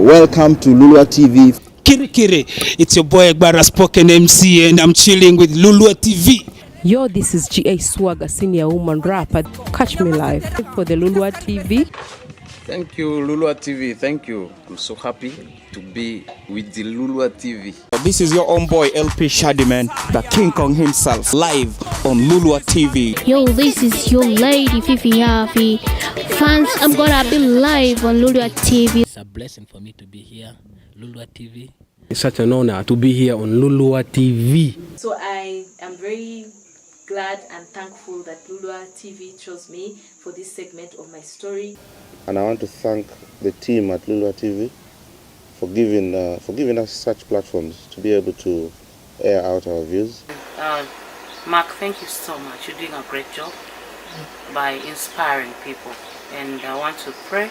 welcome to Lulua TV. Kiri Kiri, it's your boy Egbara Spoken MC and I'm chilling with Lulua TV. Yo, this is G.A. Swagger, senior woman rapper. Catch me live for the Lulua TV. Thank you, Lulua TV. Thank you. I'm so happy to be with the Lulua TV. This is your own boy LP Shadiman, the King Kong himself, live on Lulua TV. Yo, this is your lady Fifi Yafi. Fans, I'm gonna be live on Lulua TV. It's a blessing for me to be here, Lulua TV. It's such an honor to be here on Lulua TV. So I am very glad and thankful that Lulua TV chose me for this segment of my story. And I want to thank the team at Lulua TV for giving us such platforms to be able to air out our views. Mark, thank you so much. You're doing a great job by inspiring people. And I want to pray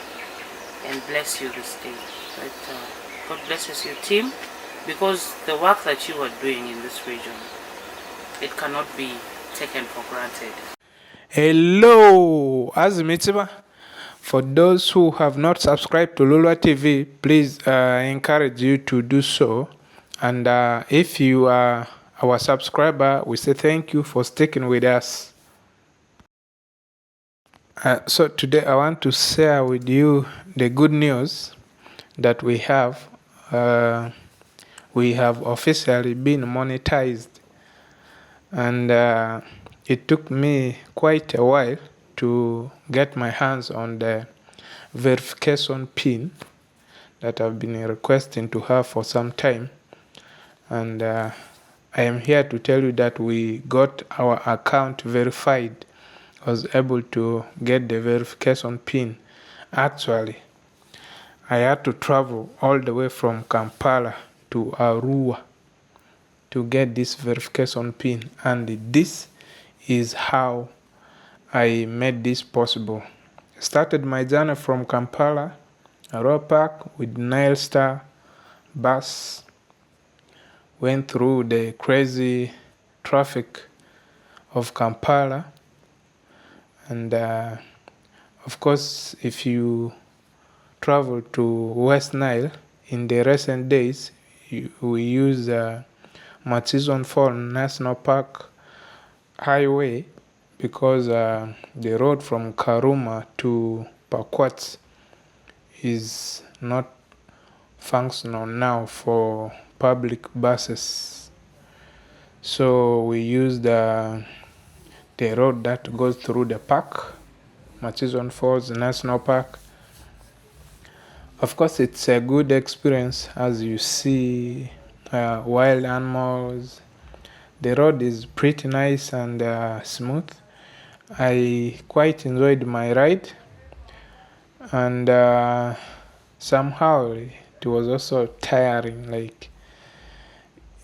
and bless you this day. That God blesses your team, because the work that you are doing in this region, it cannot be taken for granted. Hello, Azimitima. For those who have not subscribed to Lulua TV, please encourage you to do so. And if you are our subscriber, we say thank you for sticking with us. So today I want to share with you the good news that we have. We have officially been monetized. And it took me quite a while to get my hands on the verification pin that I've been requesting to have for some time. And I am here to tell you that we got our account verified. I was able to get the verification pin. Actually, I had to travel all the way from Kampala to Arua to get this verification pin, and this is how I made this possible. I started my journey from Kampala, Arua Park with Nile Star bus, went through the crazy traffic of Kampala, and of course if you travel to West Nile in the recent days, we use Murchison Falls National Park highway, because the road from Karuma to Pakwach is not functional now for public buses. So we use the road that goes through the park, Murchison Falls National Park. Of course, it's a good experience as you see wild animals. The road is pretty nice and smooth. I quite enjoyed my ride, and somehow it was also tiring. Like,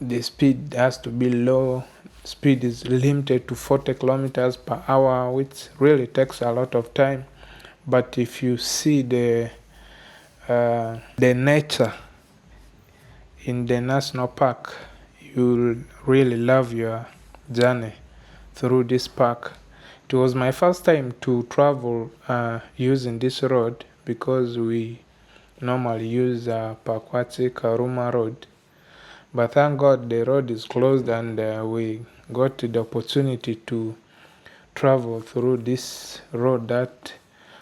the speed has to be low. Speed is limited to 40 kilometers per hour, which really takes a lot of time. But if you see the nature in the national park, you'll really love your journey through this park. It was my first time to travel using this road, because we normally use Pakwach Karuma road. But thank God the road is closed, and we got the opportunity to travel through this road that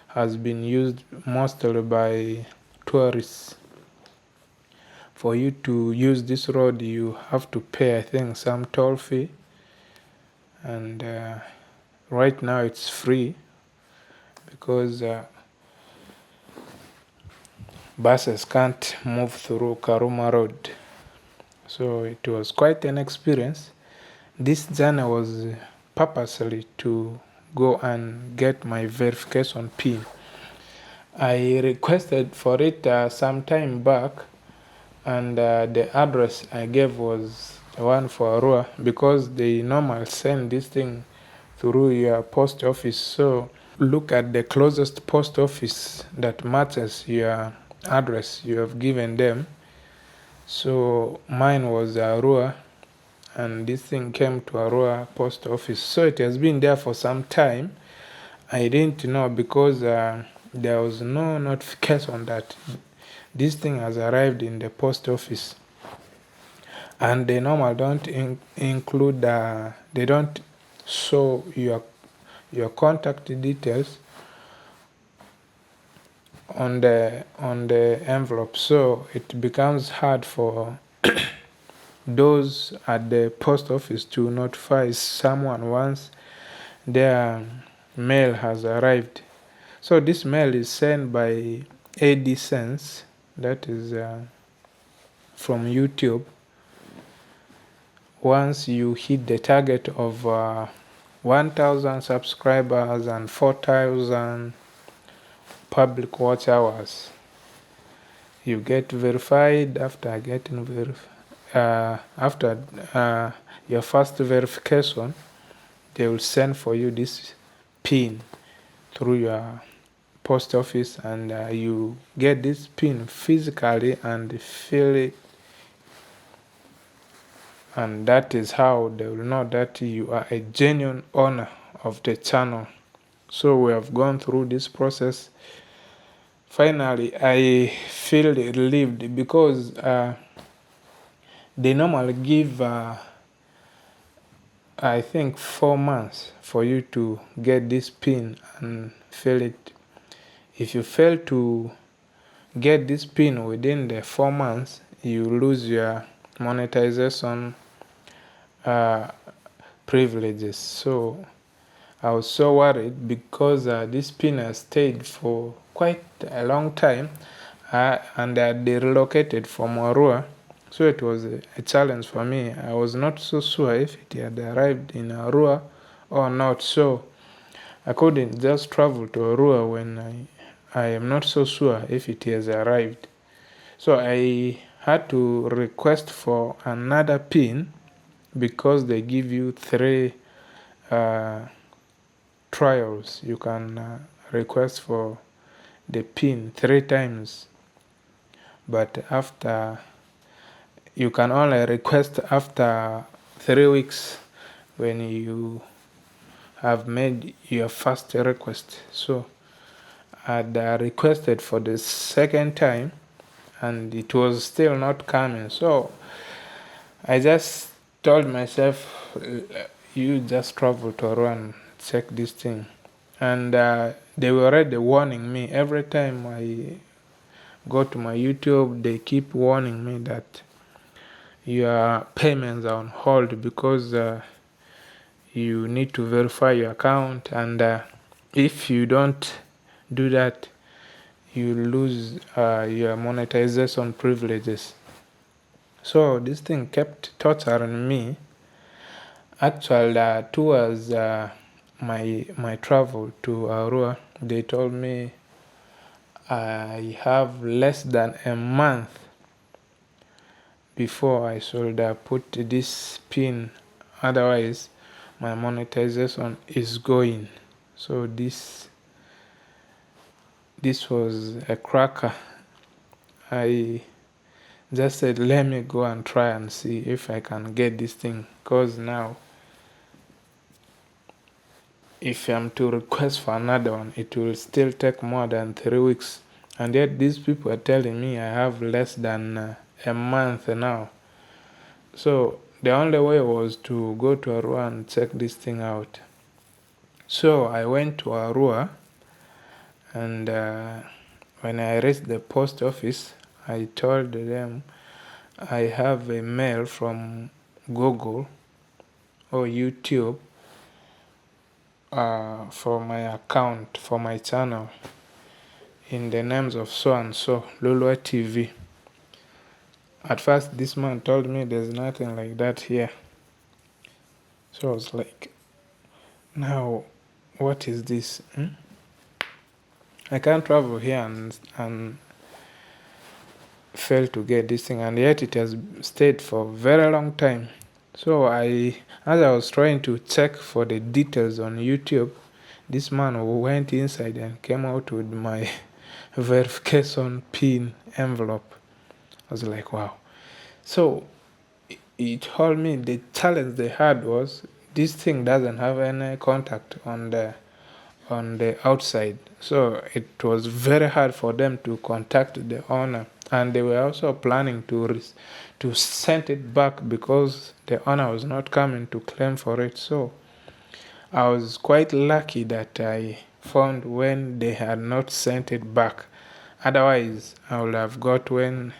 has been used mostly by tourists. For you to use this road, you have to pay, I think, some toll fee. And right now it's free, because buses can't move through Karuma Road. So it was quite an experience. This journey was purposely to go and get my verification pin. I requested for it some time back, and the address I gave was the one for Arua, because they normally send this thing through your post office. So look at the closest post office that matches your address you have given them. So mine was Arua, and this thing came to Arua post office. So it has been there for some time. I didn't know, because there was no notification that this thing has arrived in the post office, and they normally don't include, they don't show your contact details on the envelope, so it becomes hard for those at the post office to notify someone once their mail has arrived. So this mail is sent by AdSense, that is from YouTube. Once you hit the target of 1,000 subscribers and 4,000 public watch hours, you get verified. After getting after your first verification, they will send for you this pin through your post office, and you get this pin physically and fill it, and that is how they will know that you are a genuine owner of the channel. So we have gone through this process. Finally, I feel relieved because they normally give I think 4 months for you to get this pin and fill it. If you fail to get this pin within the 4 months, you lose your monetization privileges. So I was so worried because this pin has stayed for quite a long time, and they relocated from Arua. So it was a challenge for me. I was not so sure if it had arrived in Arua or not. So I couldn't just travel to Arua when I am not so sure if it has arrived. So I had to request for another pin because they give you 3 trials. You can request for the pin 3 times, but after you can only request after 3 weeks when you have made your first request. So I had requested for the second time and it was still not coming. So I just told myself, you just travel to Arua and check this thing. And they were already warning me. Every time I go to my YouTube, they keep warning me that your payments are on hold because you need to verify your account, and if you don't do that, you lose your monetization privileges. So this thing kept torturing me. Actually, towards my travel to Arua, they told me I have less than a month before I should put this pin, otherwise my monetization is going. So this was a cracker. I just said, let me go and try and see if I can get this thing, because now if I'm to request for another one, it will still take more than 3 weeks, and yet these people are telling me I have less than a month now. So the only way was to go to Arua and check this thing out. So I went to Arua, and when I reached the post office, I told them I have a mail from Google or YouTube for my account, for my channel, in the names of so and so, Lulua TV. At first, this man told me there's nothing like that here. So I was like, now, what is this? I can't travel here and fail to get this thing, and yet it has stayed for a very long time. So as I was trying to check for the details on YouTube, this man went inside and came out with my verification pin envelope. I was like, wow. So he told me the challenge they had was this thing doesn't have any contact on the outside. So it was very hard for them to contact the owner. and they were also planning to send it back because the owner was not coming to claim for it. So I was quite lucky that I found when they had not sent it back. Otherwise, I would have got when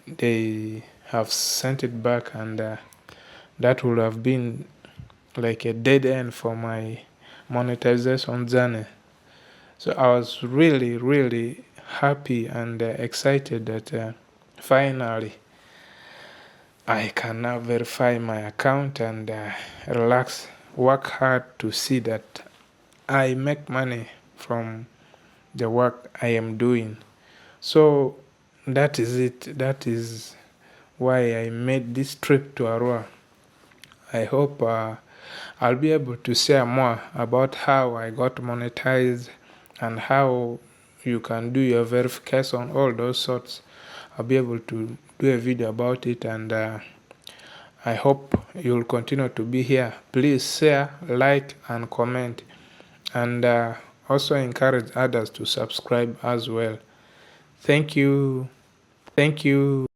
they have sent it back, and that would have been like a dead end for my monetization journey. So I was really, really happy and excited that finally I can now verify my account and relax, work hard to see that I make money from the work I am doing. So that is it. That is why I made this trip to Arua. I hope I'll be able to share more about how I got monetized and how you can do your verification, all those sorts. I'll be able to do a video about it, and I hope you'll continue to be here. Please share, like, and comment, and also encourage others to subscribe as well. Thank you. Thank you.